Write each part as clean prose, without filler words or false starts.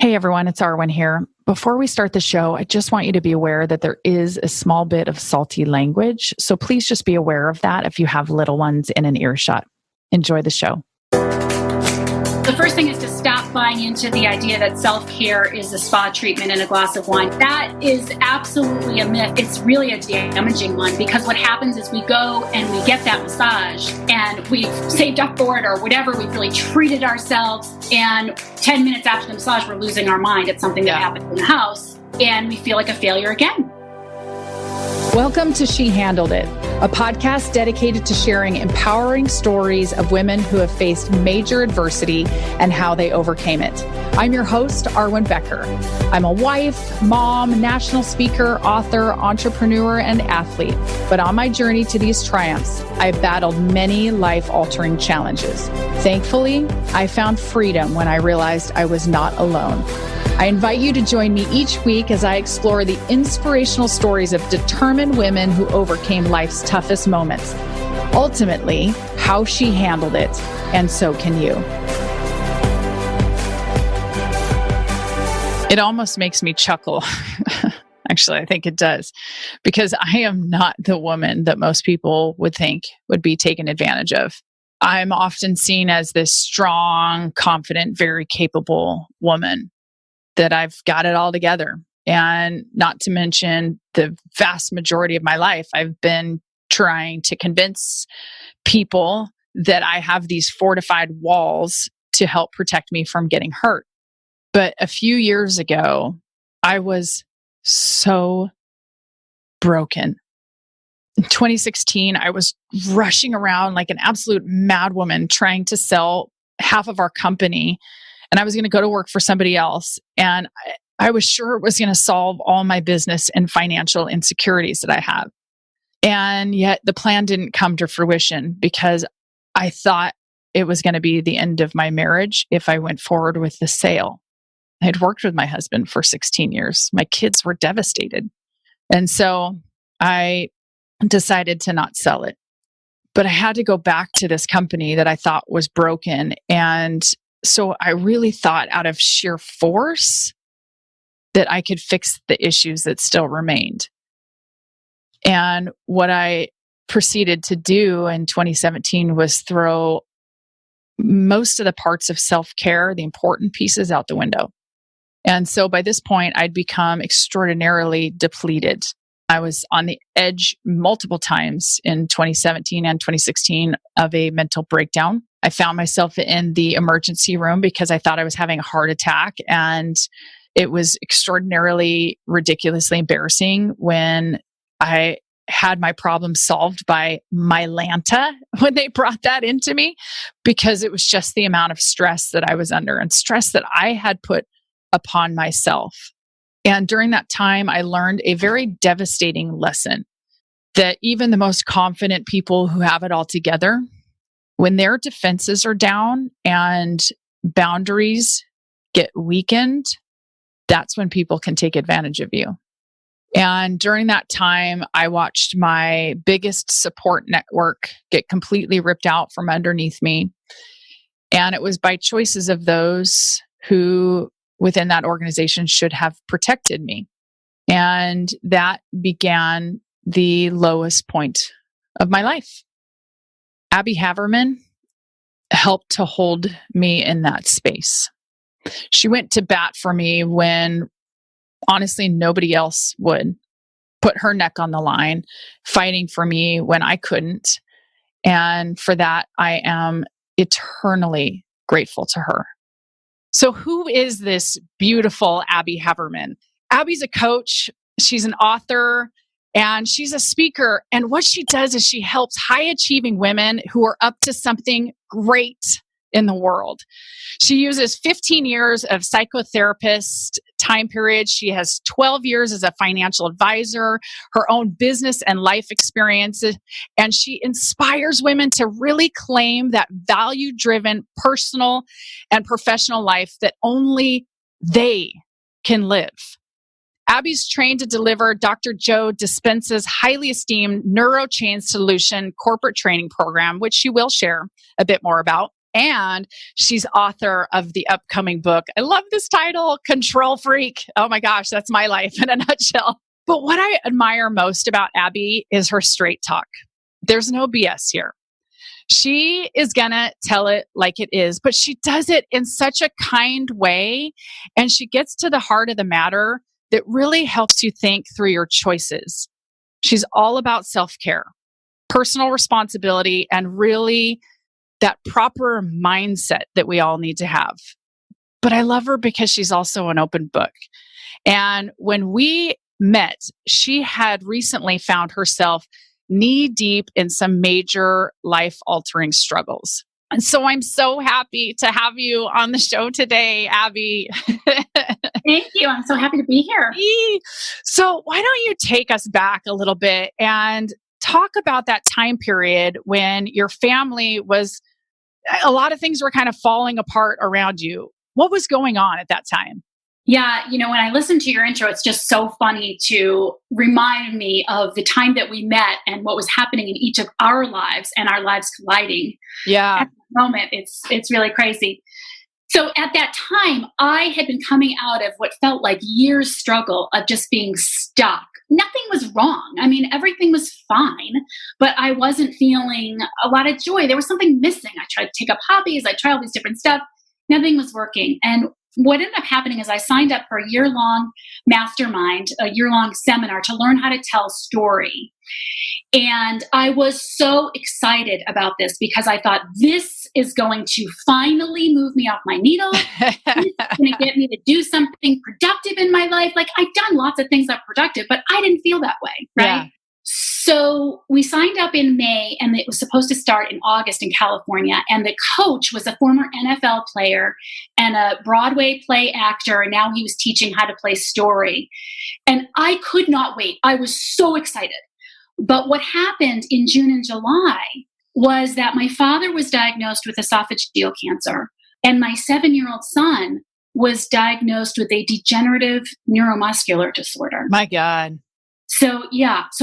Hey everyone, it's Arwen here. Before we start the show, I just want you to be aware that there is a small bit of salty language. So please just be aware of that if you have little ones in an earshot. Enjoy the show. The first thing is to stop buying into the idea that self-care is a spa treatment and a glass of wine. That is absolutely a myth. It's really a damaging one, because what happens is we go and we get that massage and we've saved up for it or whatever. We've really treated ourselves. And 10 minutes after the massage, we're losing our mind at something that happened in the house. And we feel like a failure again. Welcome to She Handled It, a podcast dedicated to sharing empowering stories of women who have faced major adversity and how they overcame it. I'm your host, Arwen Becker. I'm a wife, mom, national speaker, author, entrepreneur, and athlete. But on my journey to these triumphs, I've battled many life-altering challenges. Thankfully, I found freedom when I realized I was not alone. I invite you to join me each week as I explore the inspirational stories of determined women who overcame life's toughest moments. Ultimately, how she handled it, and so can you. It almost makes me chuckle. Actually, I think it does, because I am not the woman that most people would think would be taken advantage of. I'm often seen as this strong, confident, very capable woman, that I've got it all together. And not to mention, the vast majority of my life, I've been trying to convince people that I have these fortified walls to help protect me from getting hurt. But a few years ago, I was so broken. In 2016, I was rushing around like an absolute madwoman trying to sell half of our company. And I was going to go to work for somebody else. And I was sure it was going to solve all my business and financial insecurities that I have. And yet the plan didn't come to fruition, because I thought it was going to be the end of my marriage if I went forward with the sale. I had worked with my husband for 16 years. My kids were devastated. And so I decided to not sell it. But I had to go back to this company that I thought was broken. And so I really thought, out of sheer force, that I could fix the issues that still remained. And what I proceeded to do in 2017 was throw most of the parts of self-care, the important pieces, out the window. And so by this point, I'd become extraordinarily depleted. I was on the edge multiple times in 2017 and 2016 of a mental breakdown. I found myself in the emergency room because I thought I was having a heart attack. And it was extraordinarily, ridiculously embarrassing when I had my problem solved by Mylanta when they brought that into me, because it was just the amount of stress that I was under and stress that I had put upon myself. And during that time, I learned a very devastating lesson, that even the most confident people who have it all together, when their defenses are down and boundaries get weakened, that's when people can take advantage of you. And during that time, I watched my biggest support network get completely ripped out from underneath me. And it was by choices of those who within that organization should have protected me. And that began the lowest point of my life. Abby Havermann helped to hold me in that space. She went to bat for me when honestly nobody else would, put her neck on the line, fighting for me when I couldn't. And for that, I am eternally grateful to her. So who is this beautiful Abby Havermann? Abby's a coach. She's an author. And she's a speaker. And what she does is she helps high-achieving women who are up to something great in the world. She uses 15 years of psychotherapist time period. She has 12 years as a financial advisor, her own business and life experiences. And she inspires women to really claim that value-driven personal and professional life that only they can live. Abby's trained to deliver Dr. Joe Dispenza's highly esteemed NeuroChain Solution corporate training program, which she will share a bit more about. And she's author of the upcoming book. I love this title, Control Freak. Oh my gosh, that's my life in a nutshell. But what I admire most about Abby is her straight talk. There's no BS here. She is going to tell it like it is, but she does it in such a kind way. And she gets to the heart of the matter that really helps you think through your choices. She's all about self-care, personal responsibility, and really that proper mindset that we all need to have. But I love her because she's also an open book. And when we met, she had recently found herself knee deep in some major life-altering struggles. And so I'm so happy to have you on the show today, Abby. Thank you. I'm so happy to be here. So why don't you take us back a little bit and talk about that time period when your family was, a lot of things were kind of falling apart around you. What was going on at that time? Yeah, when I listen to your intro, it's just so funny to remind me of the time that we met and what was happening in each of our lives and our lives colliding. Yeah. At the moment, it's really crazy. So at that time, I had been coming out of what felt like years' struggle of just being stuck. Nothing was wrong. I mean, everything was fine, but I wasn't feeling a lot of joy. There was something missing. I tried to take up hobbies. I tried all these different stuff. Nothing was working. And what ended up happening is I signed up for a year-long mastermind, a year-long seminar to learn how to tell story. And I was so excited about this because I thought this is going to finally move me off my needle. It's going to get me to do something productive in my life. Like I'd done lots of things that were productive, but I didn't feel that way, right? Yeah. So we signed up in May and it was supposed to start in August in California. And the coach was a former NFL player and a Broadway play actor. And now he was teaching how to play story. And I could not wait. I was so excited. But what happened in June and July was that my father was diagnosed with esophageal cancer. And my 7-year-old son was diagnosed with a degenerative neuromuscular disorder. My God. So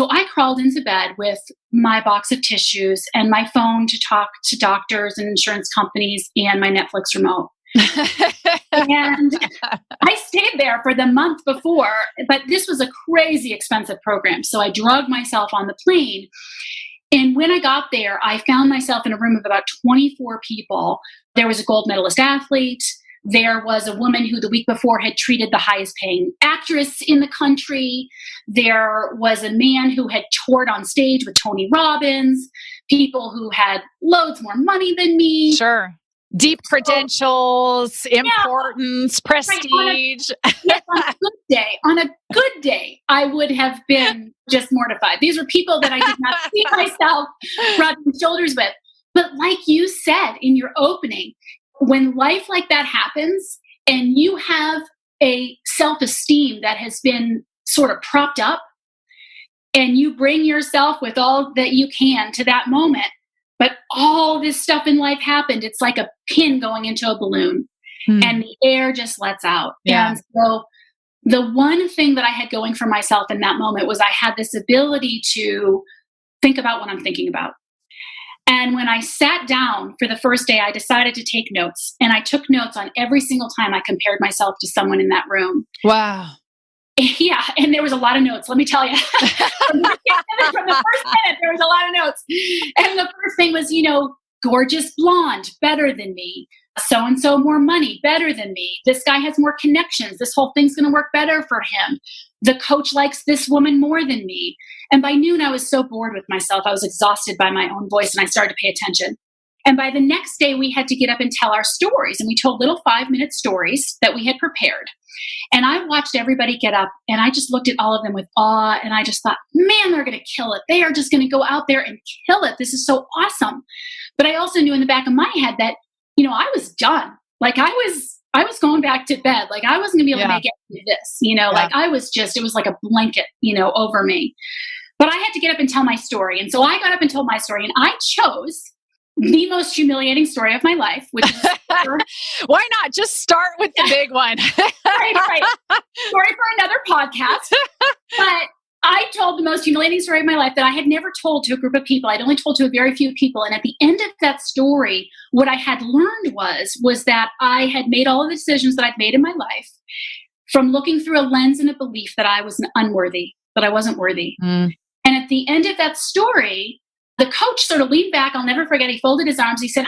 I crawled into bed with my box of tissues and my phone to talk to doctors and insurance companies and my Netflix remote. And I stayed there for the month before, but this was a crazy expensive program. So I drugged myself on the plane. And when I got there, I found myself in a room of about 24 people. There was a gold medalist athlete. There was a woman who the week before had treated the highest paying actress in the country. There was a man who had toured on stage with Tony Robbins, people who had loads more money than me. Sure. Deep credentials, importance, prestige. On a good day, I would have been just mortified. These were people that I did not see myself rubbing shoulders with. But like you said in your opening, when life like that happens and you have a self-esteem that has been sort of propped up and you bring yourself with all that you can to that moment, but all this stuff in life happened, it's like a pin going into a balloon and the air just lets out. Yeah. And so the one thing that I had going for myself in that moment was I had this ability to think about what I'm thinking about. And when I sat down for the first day, I decided to take notes. And I took notes on every single time I compared myself to someone in that room. Wow. Yeah. And there was a lot of notes, let me tell you. From the first minute, there was a lot of notes. And the first thing was, gorgeous blonde, better than me. So-and-so more money, better than me. This guy has more connections. This whole thing's going to work better for him. The coach likes this woman more than me. And by noon, I was so bored with myself. I was exhausted by my own voice and I started to pay attention. And by the next day, we had to get up and tell our stories. And we told little 5-minute stories that we had prepared. And I watched everybody get up and I just looked at all of them with awe. And I just thought, man, they're going to kill it. They are just going to go out there and kill it. This is so awesome. But I also knew in the back of my head that, I was done. Like I was going back to bed. Like I wasn't gonna be able to make it through this, like I was just, it was like a blanket, over me. But I had to get up and tell my story. And so I got up and told my story and I chose the most humiliating story of my life, which is why not just start with the big one? right. Story for another podcast. But I told the most humiliating story of my life that I had never told to a group of people. I'd only told to a very few people. And at the end of that story, what I had learned was that I had made all of the decisions that I'd made in my life from looking through a lens and a belief that I was unworthy, that I wasn't worthy. And at the end of that story, the coach sort of leaned back. I'll never forget. He folded his arms. He said,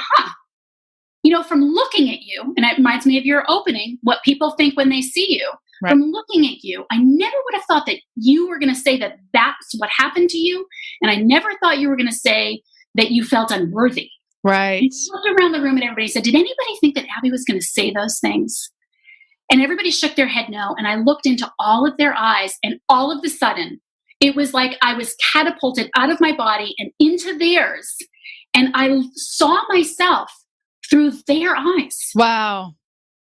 from looking at you, and it reminds me of your opening, what people think when they see you. Right. From looking at you, I never would have thought that you were going to say that that's what happened to you. And I never thought you were going to say that you felt unworthy. Right. And he looked around the room and everybody said, did anybody think that Abby was going to say those things? And everybody shook their head no. And I looked into all of their eyes, and all of a sudden, it was like I was catapulted out of my body and into theirs. And I saw myself through their eyes. Wow.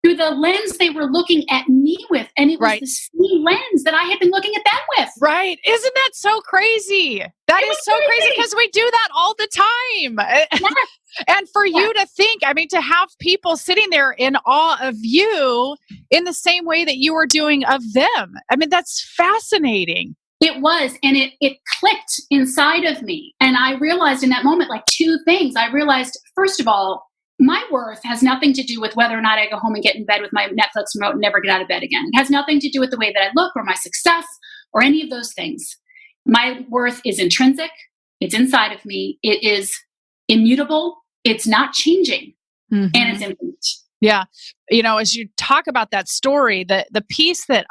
Through the lens they were looking at me with. And it was the same lens that I had been looking at them with. Right. Isn't that so crazy? That is so crazy because we do that all the time. Yes. And for you to think, to have people sitting there in awe of you in the same way that you were doing of them. That's fascinating. It was. And it clicked inside of me. And I realized in that moment, two things. I realized, first of all, my worth has nothing to do with whether or not I go home and get in bed with my Netflix remote and never get out of bed again. It has nothing to do with the way that I look or my success or any of those things. My worth is intrinsic. It's inside of me. It is immutable. It's not changing. And it's infinite. Yeah. As you talk about that story, the piece that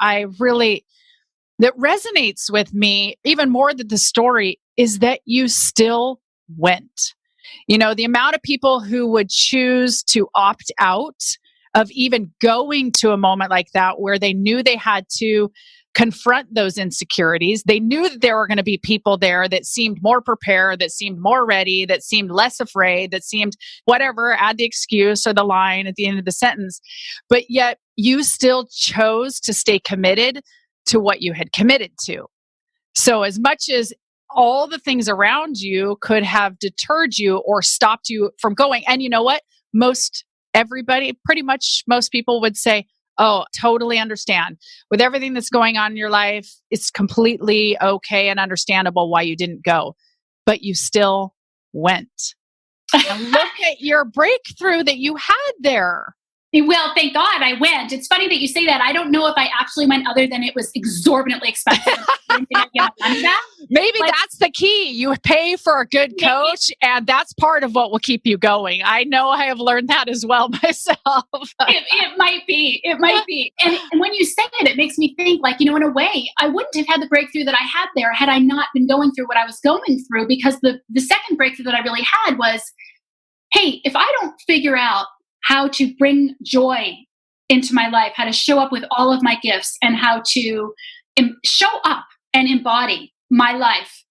that resonates with me even more than the story is that you still went. The amount of people who would choose to opt out of even going to a moment like that where they knew they had to confront those insecurities. They knew that there were going to be people there that seemed more prepared, that seemed more ready, that seemed less afraid, that seemed whatever, add the excuse or the line at the end of the sentence. But yet you still chose to stay committed to what you had committed to. So as much as all the things around you could have deterred you or stopped you from going. And you know what? Pretty much most people would say, oh, totally understand. With everything that's going on in your life, it's completely okay and understandable why you didn't go. But you still went. And look at your breakthrough that you had there. Well, thank God I went. It's funny that you say that. I don't know if I actually went other than it was exorbitantly expensive. Maybe that's the key. You pay for a good coach, and that's part of what will keep you going. I know I have learned that as well myself. It might be. It might be. And when you say it, it makes me think in a way, I wouldn't have had the breakthrough that I had there had I not been going through what I was going through, because the second breakthrough that I really had was, hey, if I don't figure out how to bring joy into my life, how to show up with all of my gifts, and how to show up and embody my life,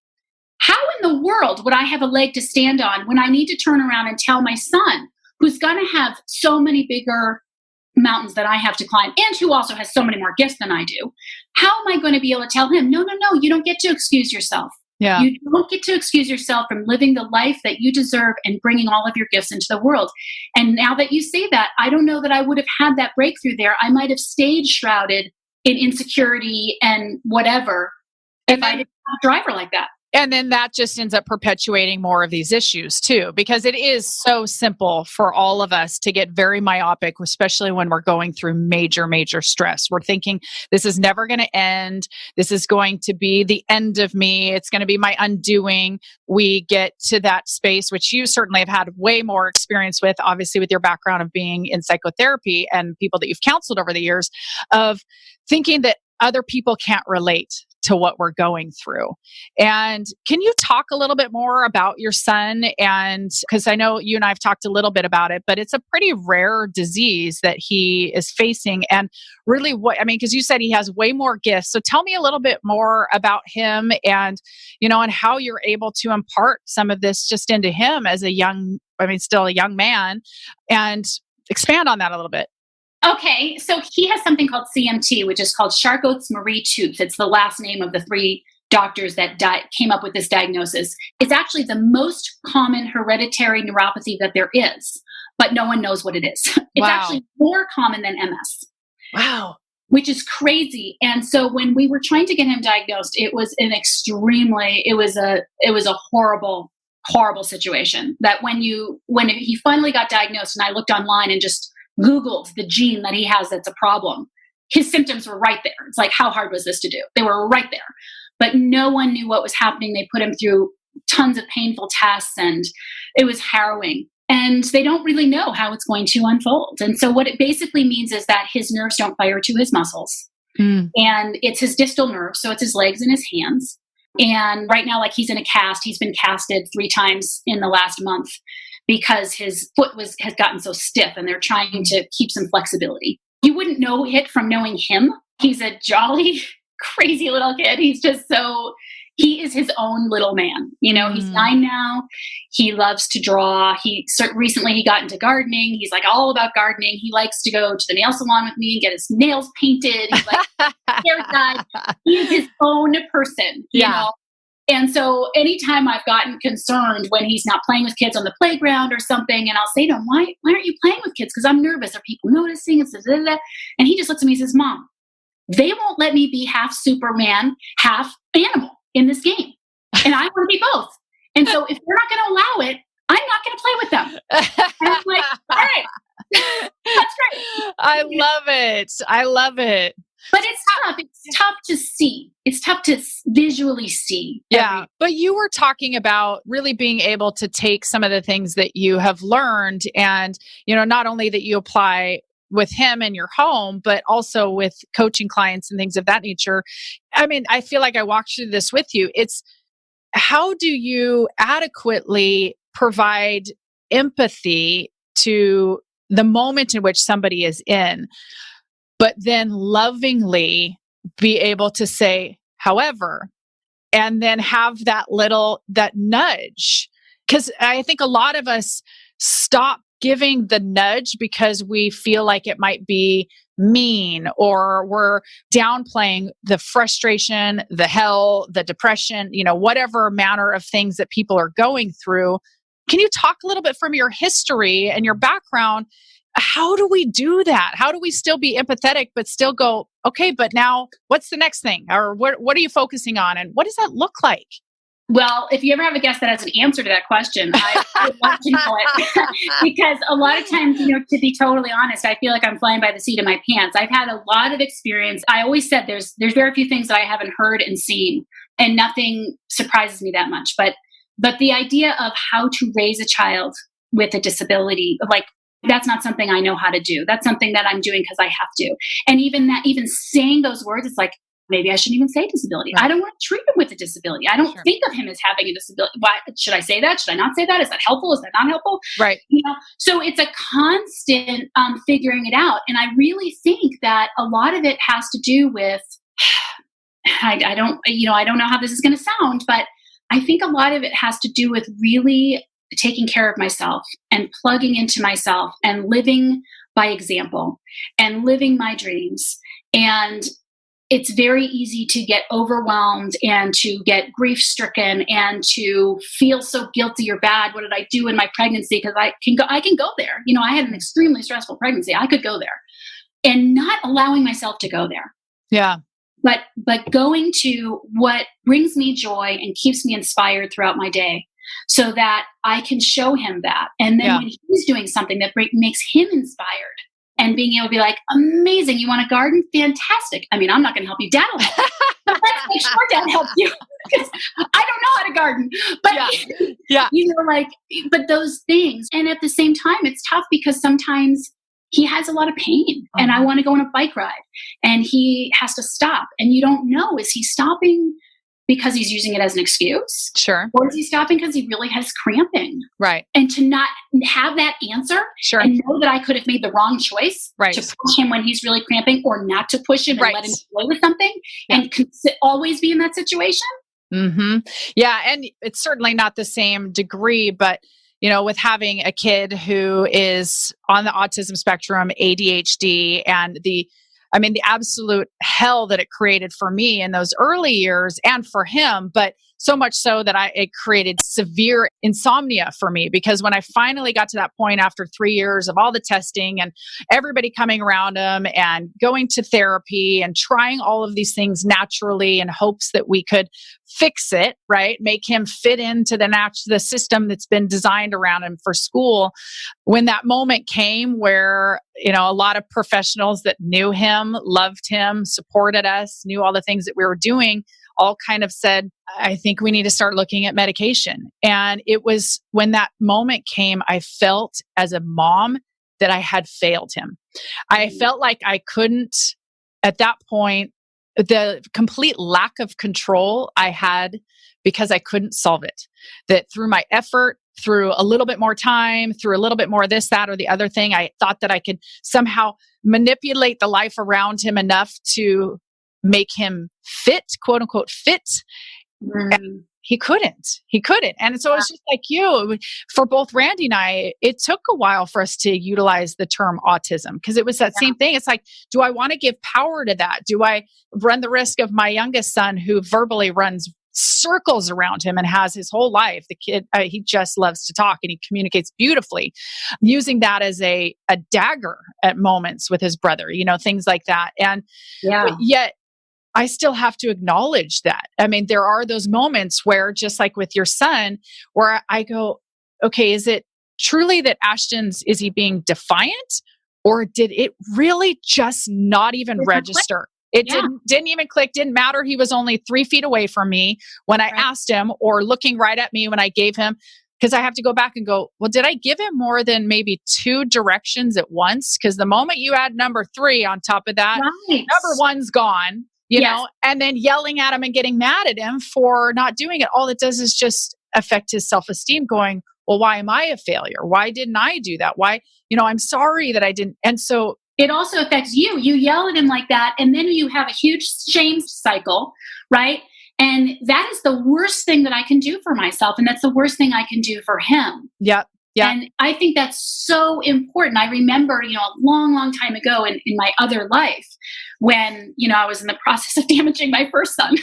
how in the world would I have a leg to stand on when I need to turn around and tell my son, who's going to have so many bigger mountains that I have to climb, and who also has so many more gifts than I do, how am I going to be able to tell him, no, you don't get to excuse yourself. Yeah. You don't get to excuse yourself from living the life that you deserve and bringing all of your gifts into the world. And now that you say that, I don't know that I would have had that breakthrough there. I might have stayed shrouded in insecurity and whatever if I didn't have a driver like that. And then that just ends up perpetuating more of these issues too, because it is so simple for all of us to get very myopic, especially when we're going through major, major stress. We're thinking, this is never going to end. This is going to be the end of me. It's going to be my undoing. We get to that space, which you certainly have had way more experience with, obviously with your background of being in psychotherapy and people that you've counseled over the years, of thinking that other people can't relate to what we're going through. And can you talk a little bit more about your son? And because I know you and I have talked a little bit about it, but it's a pretty rare disease that he is facing. And really because you said he has way more gifts. So tell me a little bit more about him and how you're able to impart some of this just into him as still a young man, and expand on that a little bit. Okay, so he has something called CMT, which is called Charcot-Marie-Tooth. It's the last name of the three doctors that came up with this diagnosis. It's actually the most common hereditary neuropathy that there is, but no one knows what it is. It's actually more common than MS. Wow. which is crazy. And so when we were trying to get him diagnosed, it was a horrible, horrible situation. That when he finally got diagnosed, and I looked online and just Googled the gene that he has that's a problem, his symptoms were right there. It's like, how hard was this to do? They were right there. But no one knew what was happening. They put him through tons of painful tests, and it was harrowing. And they don't really know how it's going to unfold. And so what it basically means is that his nerves don't fire to his muscles. And it's his distal nerve. So it's his legs and his hands. And right now, like, he's in a cast. He's been casted 3 times in the last month because his foot has gotten so stiff, and they're trying to keep some flexibility. You wouldn't know it from knowing him. He's a jolly, crazy little kid. He is his own little man. He's 9 now. He loves to draw. Recently he got into gardening. He's like all about gardening. He likes to go to the nail salon with me and get his nails painted. He's like haircut. He is his own person, you know? And so anytime I've gotten concerned when he's not playing with kids on the playground or something, and I'll say to him, why aren't you playing with kids? Because I'm nervous. Are people noticing? And he just looks at me and says, Mom, they won't let me be half Superman, half animal in this game. And I want to be both. And so if they're not going to allow it, I'm not going to play with them. And I'm like, all right, that's great. I love it. I love it. But it's tough. It's tough to see. It's tough to visually see. Yeah. But you were talking about really being able to take some of the things that you have learned and, not only that you apply with him in your home, but also with coaching clients and things of that nature. I mean, I feel like I walked through this with you. It's how do you adequately provide empathy to the moment in which somebody is in, but then lovingly be able to say, however, and then have that nudge. Because I think a lot of us stop giving the nudge because we feel like it might be mean, or we're downplaying the frustration, the hell, the depression, whatever manner of things that people are going through. Can you talk a little bit from your history and your background? How do we do that? How do we still be empathetic, but still go, okay, but now what's the next thing? Or what are you focusing on? And what does that look like? Well, if you ever have a guest that has an answer to that question, I would love to know it. Because a lot of times, to be totally honest, I feel like I'm flying by the seat of my pants. I've had a lot of experience. I always said there's very few things that I haven't heard and seen, and nothing surprises me that much. But the idea of how to raise a child with a disability, like, that's not something I know how to do. That's something that I'm doing because I have to. And even saying those words, it's like, maybe I shouldn't even say disability. Right. I don't want to treat him with a disability. I don't think of him as having a disability. Why should I say that? Should I not say that? Is that helpful? Is that not helpful? Right. So it's a constant figuring it out. And I really think that a lot of it has to do with, I don't know how this is going to sound, but I think a lot of it has to do with really taking care of myself and plugging into myself and living by example and living my dreams. And it's very easy to get overwhelmed and to get grief stricken and to feel so guilty or bad. What did I do in my pregnancy? Because I can go there. I had an extremely stressful pregnancy. I could go there, and not allowing myself to go there. Yeah. But going to what brings me joy and keeps me inspired throughout my day, so that I can show him that. And then when he's doing something that makes him inspired, and being able to be like, amazing, you want to garden? Fantastic. I mean, I'm not going to help you. Dad will help you. But let's make sure Dad helps you, because I don't know how to garden. But, but those things. And at the same time, it's tough because sometimes he has a lot of pain and I want to go on a bike ride and he has to stop. And you don't know, is he stopping because he's using it as an excuse? Sure. Or is he stopping because he really has cramping? Right. And to not have that answer, and know that I could have made the wrong choice to push him when he's really cramping, or not to push him and let him play with something, and always be in that situation. Mm-hmm. Yeah. And it's certainly not the same degree, but with having a kid who is on the autism spectrum, ADHD, and the absolute hell that it created for me in those early years and for him, but So much so that it created severe insomnia for me, because when I finally got to that point after 3 years of all the testing and everybody coming around him and going to therapy and trying all of these things naturally in hopes that we could fix it, right? Make him fit into the system that's been designed around him for school. When that moment came where, a lot of professionals that knew him, loved him, supported us, knew all the things that we were doing, all kind of said, I think we need to start looking at medication. And it was when that moment came, I felt as a mom that I had failed him. I felt like I couldn't, at that point, the complete lack of control I had because I couldn't solve it. That through my effort, through a little bit more time, through a little bit more of this, that, or the other thing, I thought that I could somehow manipulate the life around him enough to make him fit, quote unquote, fit. And he couldn't. And so it's just like you, for both Randy and I, it took a while for us to utilize the term autism, because it was that same thing. It's like, do I want to give power to that? Do I run the risk of my youngest son, who verbally runs circles around him and has his whole life? The kid, he just loves to talk and he communicates beautifully, using that as a dagger at moments with his brother, things like that. And but yet, I still have to acknowledge that. I mean, there are those moments where, just like with your son, where I go, okay, is it truly that is he being defiant, or did it really just not even register? It didn't even click, didn't matter. He was only 3 feet away from me when I asked him, or looking right at me when I gave him, because I have to go back and go, well, did I give him more than maybe 2 directions at once? Because the moment you add number 3 on top of that, number 1's gone. And then yelling at him and getting mad at him for not doing it. All it does is just affect his self-esteem, going, well, why am I a failure? Why didn't I do that? Why, I'm sorry that I didn't. And so it also affects you. You yell at him like that, and then you have a huge shame cycle, right? And that is the worst thing that I can do for myself. And that's the worst thing I can do for him. Yep. Yeah. And I think that's so important. I remember, a long, long time ago in my other life when, I was in the process of damaging my first son.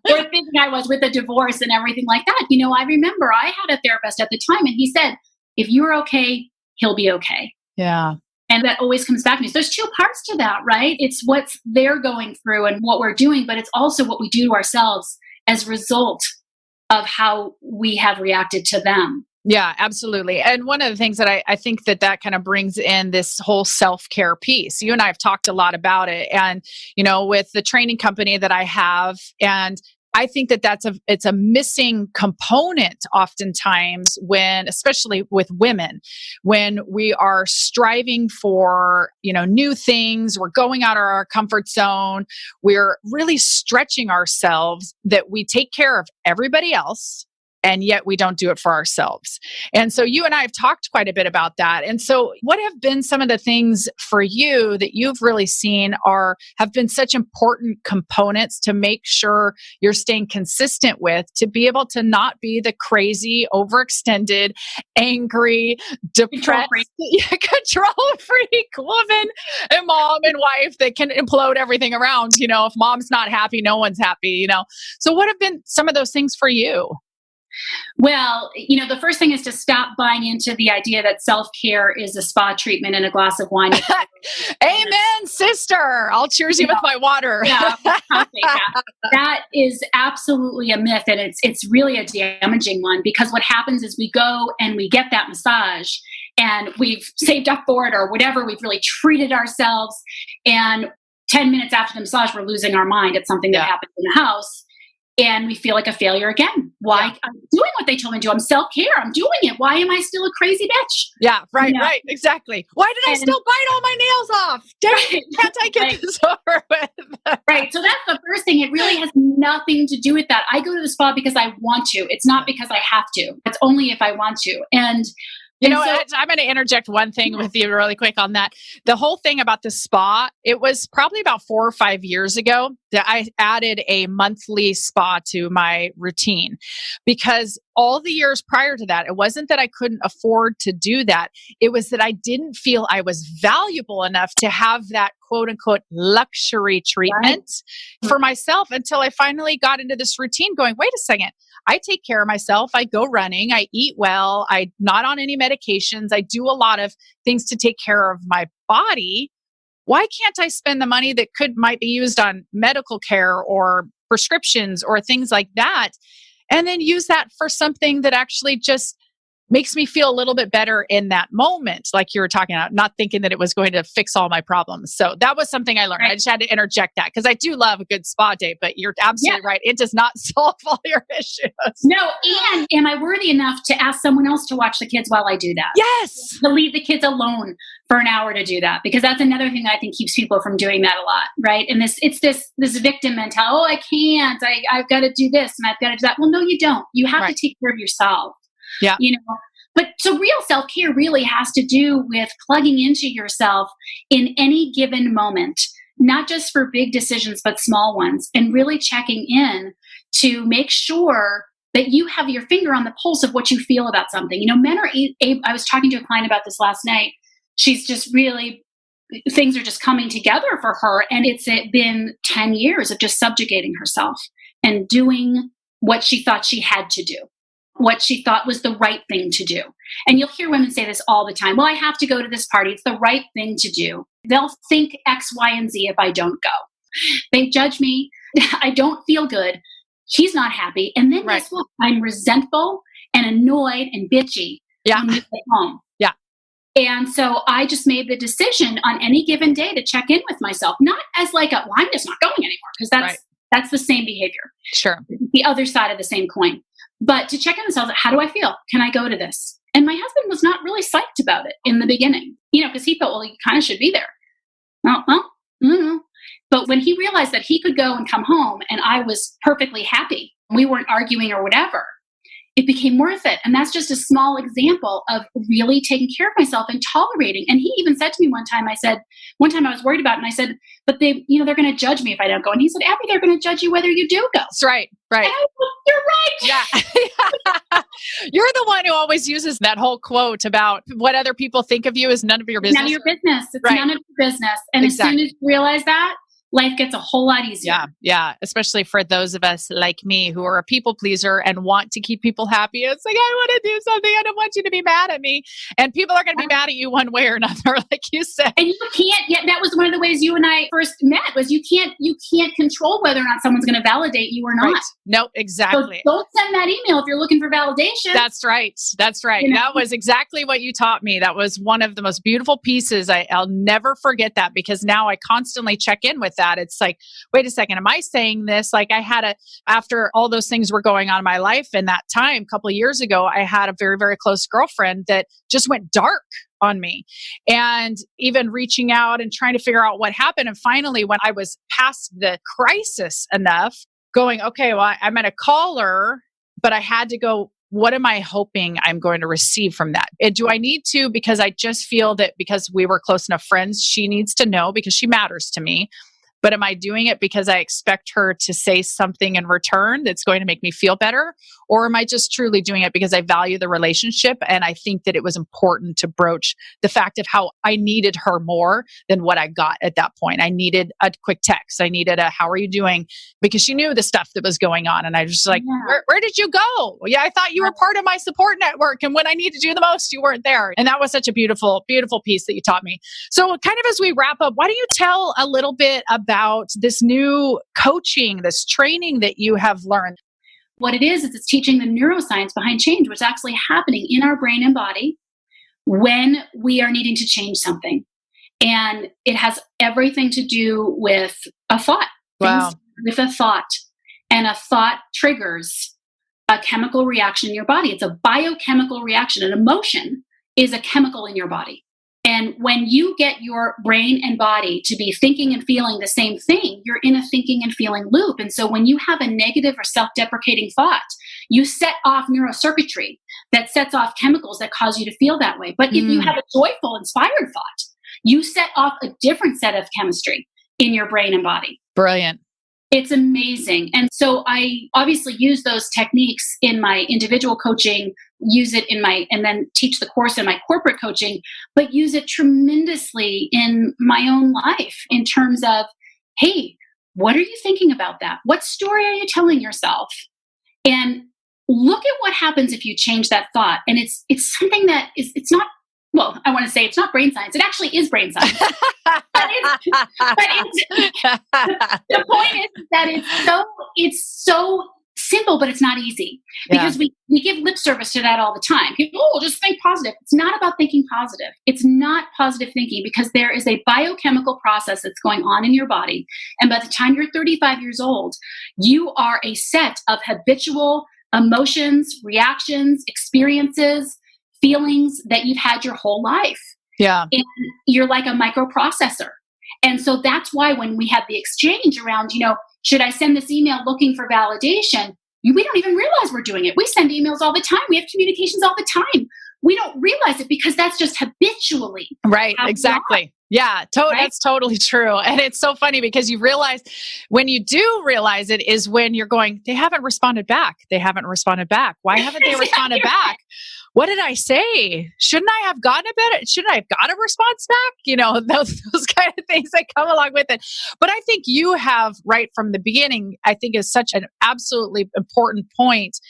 Or thinking I was with a divorce and everything like that. I remember I had a therapist at the time, and he said, if you're okay, he'll be okay. Yeah. And that always comes back to me. So there's 2 parts to that, right? It's what they're going through and what we're doing, but it's also what we do to ourselves as a result of how we have reacted to them. Yeah, absolutely. And one of the things that I think that kind of brings in this whole self-care piece. You and I have talked a lot about it, and, with the training company that I have, and I think that it's a missing component oftentimes when, especially with women, when we are striving for, new things, we're going out of our comfort zone, we're really stretching ourselves, that we take care of everybody else, and yet we don't do it for ourselves. And so you and I have talked quite a bit about that. And so what have been some of the things for you that you've really seen have been such important components to make sure you're staying consistent with, to be able to not be the crazy, overextended, angry, depressed, control freak woman and mom and wife that can implode everything around? If mom's not happy, no one's happy, So what have been some of those things for you? Well, the first thing is to stop buying into the idea that self-care is a spa treatment and a glass of wine. Amen, sister. I'll cheers you with my water. That is absolutely a myth, and it's really a damaging one, because what happens is we go and we get that massage, and we've saved up for it or whatever. We've really treated ourselves, and 10 minutes after the massage, we're losing our mind at something that happened in the house. And we feel like a failure again. Why? I'm doing what they told me to do. I'm self-care. I'm doing it. Why am I still a crazy bitch? Yeah, right, right. Exactly. Why did I still bite all my nails off? Can't I get this over with? Right. So that's the first thing. It really has nothing to do with that. I go to the spa because I want to. It's not because I have to. It's only if I want to. And I'm going to interject one thing with you really quick on that. The whole thing about the spa, it was probably about 4 or 5 years ago. I added a monthly spa to my routine because all the years prior to that, it wasn't that I couldn't afford to do that. It was that I didn't feel I was valuable enough to have that quote unquote luxury treatment for myself until I finally got into this routine going, wait a second, I take care of myself. I go running. I eat well. I'm not on any medications. I do a lot of things to take care of my body. Why can't I spend the money that might be used on medical care or prescriptions or things like that, and then use that for something that actually just makes me feel a little bit better in that moment, like you were talking about, not thinking that it was going to fix all my problems. So that was something I learned. I just had to interject that because I do love a good spa day, but you're absolutely right. It does not solve all your issues. No, and am I worthy enough to ask someone else to watch the kids while I do that? Yes. To leave the kids alone for an hour to do that, because that's another thing I think keeps people from doing that a lot, right? And it's this victim mentality. Oh, I can't. I've got to do this and I've got to do that. Well, no, you don't. You have to take care of yourself. Yeah. But so real self-care really has to do with plugging into yourself in any given moment, not just for big decisions, but small ones, and really checking in to make sure that you have your finger on the pulse of what you feel about something. Men are, I was talking to a client about this last night. She's just really, things are just coming together for her. And it's been 10 years of just subjugating herself and doing what she thought she had to do, what she thought was the right thing to do. And you'll hear women say this all the time. Well, I have to go to this party. It's the right thing to do. They'll think X, Y, and Z if I don't go. They judge me. I don't feel good. He's not happy. And then guess what? I'm resentful and annoyed and bitchy when we get home. Yeah. And so I just made the decision on any given day to check in with myself, not as like well, I'm just not going anymore, because that's the same behavior. Sure. The other side of the same coin. But to check in with myself, how do I feel? Can I go to this? And my husband was not really psyched about it in the beginning, because he felt, well, you kind of should be there. But when he realized that he could go and come home and I was perfectly happy, we weren't arguing or whatever, it became worth it. And that's just a small example of really taking care of myself and tolerating. And he even said to me one time I was worried about it, and I said, but they're going to judge me if I don't go. And he said, Abby, they're going to judge you whether you do go. That's right. Right. And I said, you're right. Yeah. You're the one who always uses that whole quote about what other people think of you is none of your business. None of your business. It's none of your business. And as soon as you realize that, life gets a whole lot easier. Yeah. Especially for those of us like me who are a people pleaser and want to keep people happy. It's like, I want to do something. I don't want you to be mad at me. And people are going to be mad at you one way or another, like you said. And you can't, that was one of the ways you and I first met, was you can't control whether or not someone's going to validate you or not. Right. No, exactly. So don't send that email if you're looking for validation. That's right. That was exactly what you taught me. That was one of the most beautiful pieces. I'll never forget that, because now I constantly check in with that. It's like, wait a second, am I saying this? Like after all those things were going on in my life in that time, a couple of years ago, I had a very, very close girlfriend that just went dark on me, and even reaching out and trying to figure out what happened. And finally, when I was past the crisis enough, going, okay, well, I'm going to call her, but I had to go, what am I hoping I'm going to receive from that? And do I need to, because I just feel that because we were close enough friends, she needs to know because she matters to me. But am I doing it because I expect her to say something in return that's going to make me feel better? Or am I just truly doing it because I value the relationship and I think that it was important to broach the fact of how I needed her more than what I got at that point? I needed a quick text. I needed how are you doing? Because she knew the stuff that was going on. And I was just like, where did you go? Well, yeah, I thought you were part of my support network. And when I needed you the most, you weren't there. And that was such a beautiful, beautiful piece that you taught me. So kind of as we wrap up, why don't you tell a little bit about this new coaching, this training that you have learned? What it is it's teaching the neuroscience behind change, what's actually happening in our brain and body when we are needing to change something. And it has everything to do with a thought. Wow. With a thought. And a thought triggers a chemical reaction in your body. It's a biochemical reaction. An emotion is a chemical in your body. And when you get your brain and body to be thinking and feeling the same thing, you're in a thinking and feeling loop. And so when you have a negative or self-deprecating thought, you set off neurocircuitry that sets off chemicals that cause you to feel that way. But if you have a joyful, inspired thought, you set off a different set of chemistry in your brain and body. Brilliant. It's amazing. And so I obviously use those techniques in my individual coaching, use it and then teach the course in my corporate coaching, but use it tremendously in my own life in terms of, hey, what are you thinking about that? What story are you telling yourself? And look at what happens if you change that thought. And it's something that it's not, well, I want to say it's not brain science. It actually is brain science. The point is that it's so simple, but it's not easy because we give lip service to that all the time. People, just think positive. It's not about thinking positive. It's not positive thinking because there is a biochemical process that's going on in your body. And by the time you're 35 years old, you are a set of habitual emotions, reactions, experiences, feelings that you've had your whole life. Yeah. And you're like a microprocessor. And so that's why when we had the exchange around, should I send this email looking for validation? We don't even realize we're doing it. We send emails all the time. We have communications all the time. We don't realize it because that's just habitually. Right. Exactly. Yeah, right? That's totally true. And it's so funny because you realize when you do realize it is when you're going, they haven't responded back. They haven't responded back. Why haven't they responded back? What did I say? Shouldn't I have gotten shouldn't I have got a response back? Those kind of things that come along with it. But I think you have right from the beginning, I think is such an absolutely important point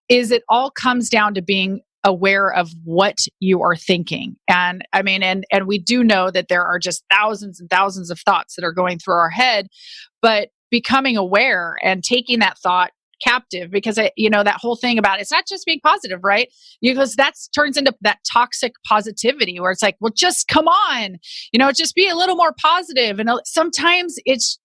is it all comes down to being aware of what you are thinking. And I mean, and we do know that there are just thousands and thousands of thoughts that are going through our head, but becoming aware and taking that thought captive because that whole thing about it's not just being positive, right? Because that turns into that toxic positivity where it's like, well, just come on, just be a little more positive. And sometimes it's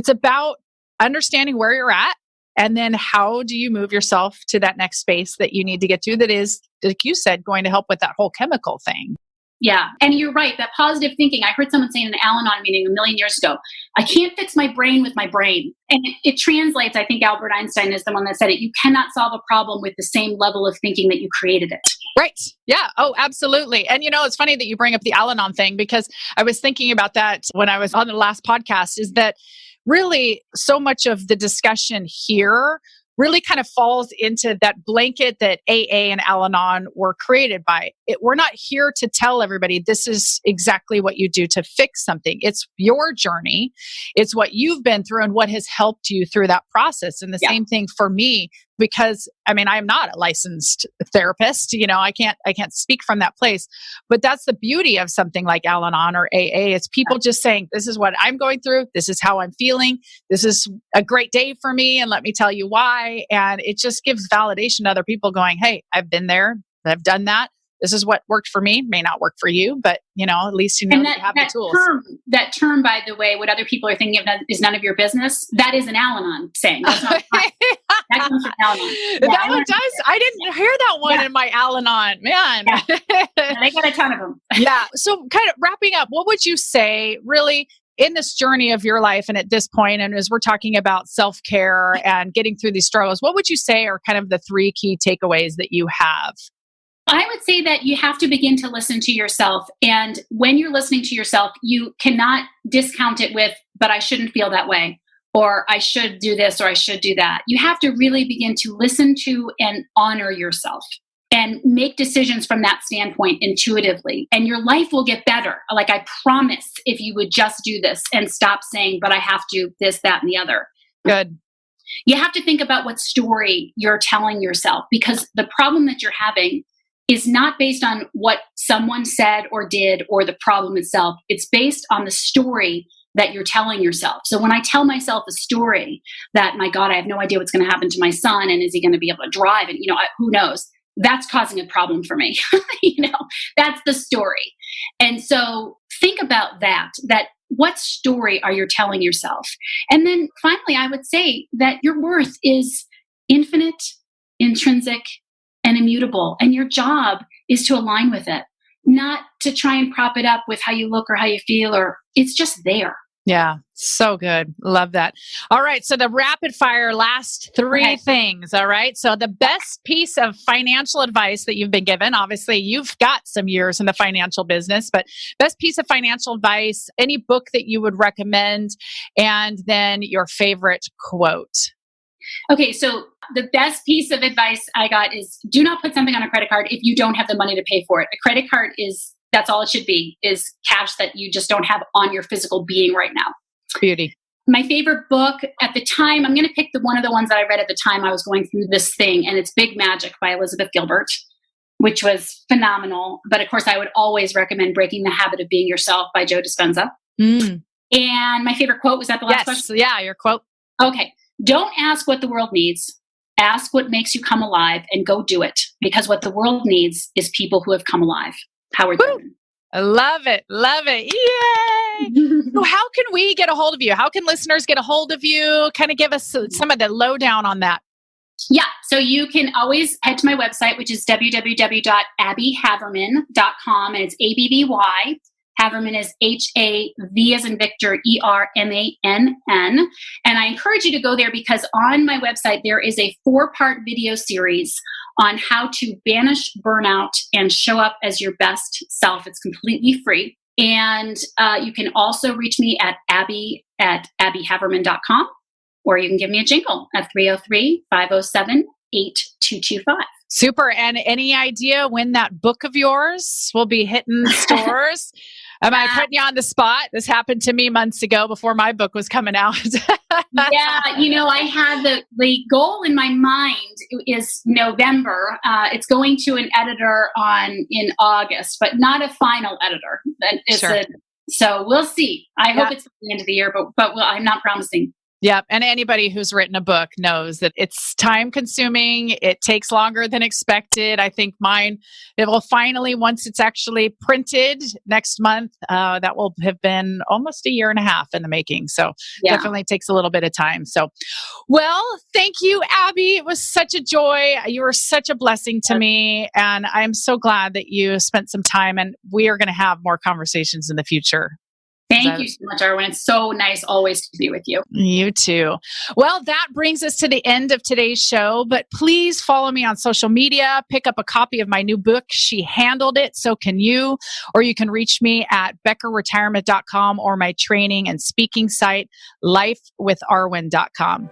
about understanding where you're at. And then how do you move yourself to that next space that you need to get to that is, like you said, going to help with that whole chemical thing? Yeah. And you're right. That positive thinking, I heard someone say in an Al-Anon meeting a million years ago, I can't fix my brain with my brain. And it translates, I think Albert Einstein is the one that said it, you cannot solve a problem with the same level of thinking that you created it. Right. Yeah. Oh, absolutely. And it's funny that you bring up the Al-Anon thing because I was thinking about that when I was on the last podcast is that really so much of the discussion here really kind of falls into that blanket that AA and Al-Anon were created by. We're not here to tell everybody this is exactly what you do to fix something. It's your journey. It's what you've been through and what has helped you through that process. And the same thing for me, because I mean, I'm not a licensed therapist, I can't speak from that place, but that's the beauty of something like Al-Anon or AA. It's people just saying, this is what I'm going through. This is how I'm feeling. This is a great day for me. And let me tell you why. And it just gives validation to other people going, hey, I've been there. I've done that. This is what worked for me, may not work for you, but at least you have the tools. That term, by the way, what other people are thinking of is none of your business. That is an Al-Anon saying. That's not that comes from Al-Anon. Yeah, that one does. I didn't hear that one in my Al-Anon, man. Yeah, they got a ton of them. Yeah. So kind of wrapping up, what would you say really in this journey of your life and at this point, and as we're talking about self-care and getting through these struggles, what would you say are kind of the three key takeaways that you have? I would say that you have to begin to listen to yourself. And when you're listening to yourself, you cannot discount it with, but I shouldn't feel that way, or I should do this, or I should do that. You have to really begin to listen to and honor yourself and make decisions from that standpoint intuitively. And your life will get better. Like I promise, if you would just do this and stop saying, but I have to this, that, and the other. Good. You have to think about what story you're telling yourself, because the problem that you're having is not based on what someone said or did or the problem itself. It's based on the story that you're telling yourself. So when I tell myself a story that, my God, I have no idea what's going to happen to my son, and is he going to be able to drive? And, who knows? That's causing a problem for me. That's the story. And so think about that what story are you telling yourself? And then finally, I would say that your worth is infinite, intrinsic, and immutable. And your job is to align with it, not to try and prop it up with how you look or how you feel, or it's just there. Yeah, so good. Love that. All right. So the rapid fire last three things. All right. So the best piece of financial advice that you've been given, obviously you've got some years in the financial business, but best piece of financial advice, any book that you would recommend, and then your favorite quote. Okay. So the best piece of advice I got is do not put something on a credit card if you don't have the money to pay for it. A credit card that's all it should be, is cash that you just don't have on your physical being right now. Beauty. My favorite book at the time, I'm going to pick one of the ones that I read at the time I was going through this thing, and it's Big Magic by Elizabeth Gilbert, which was phenomenal. But of course, I would always recommend Breaking the Habit of Being Yourself by Joe Dispenza. And my favorite quote, was that the last question? Yeah, your quote. Okay. Don't ask what the world needs. Ask what makes you come alive and go do it. Because what the world needs is people who have come alive. Howard Thurman. I love it. Love it. Yay. So how can we get a hold of you? How can listeners get a hold of you? Kind of give us some of the lowdown on that. Yeah. So you can always head to my website, which is www.abbyhavermann.com. And it's ABBY. Havermann is HAV as in Victor, ERMANN. And I encourage you to go there because on my website, there is a 4-part video series on how to banish burnout and show up as your best self. It's completely free. And you can also reach me at abbyhavermann.com, or you can give me a jingle at 303-507-8225. Super. And any idea when that book of yours will be hitting stores? Am I putting you on the spot? This happened to me months ago before my book was coming out. Yeah, I had the goal in my mind is November. It's going to an editor in August, but not a final editor. Sure. So we'll see. I hope it's at the end of the year, but I'm not promising. Yeah. And anybody who's written a book knows that it's time consuming. It takes longer than expected. I think mine, it will finally, once it's actually printed next month, that will have been almost 1.5 years in the making. So definitely takes a little bit of time. So, well, thank you, Abby. It was such a joy. You were such a blessing to me. And I'm so glad that you spent some time, and we are going to have more conversations in the future. Thank you so much, Arwen. It's so nice always to be with you. You too. Well, that brings us to the end of today's show, but please follow me on social media. Pick up a copy of my new book, She Handled It, So Can You. Or you can reach me at beckerretirement.com or my training and speaking site, lifewitharwen.com.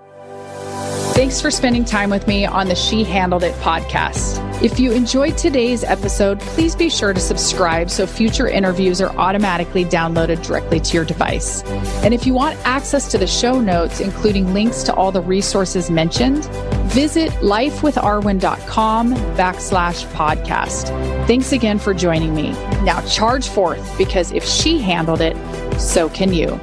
Thanks for spending time with me on the She Handled It podcast. If you enjoyed today's episode, please be sure to subscribe so future interviews are automatically downloaded directly to your device. And if you want access to the show notes, including links to all the resources mentioned, visit lifewitharwen.com/podcast. Thanks again for joining me. Now charge forth, because if she handled it, so can you.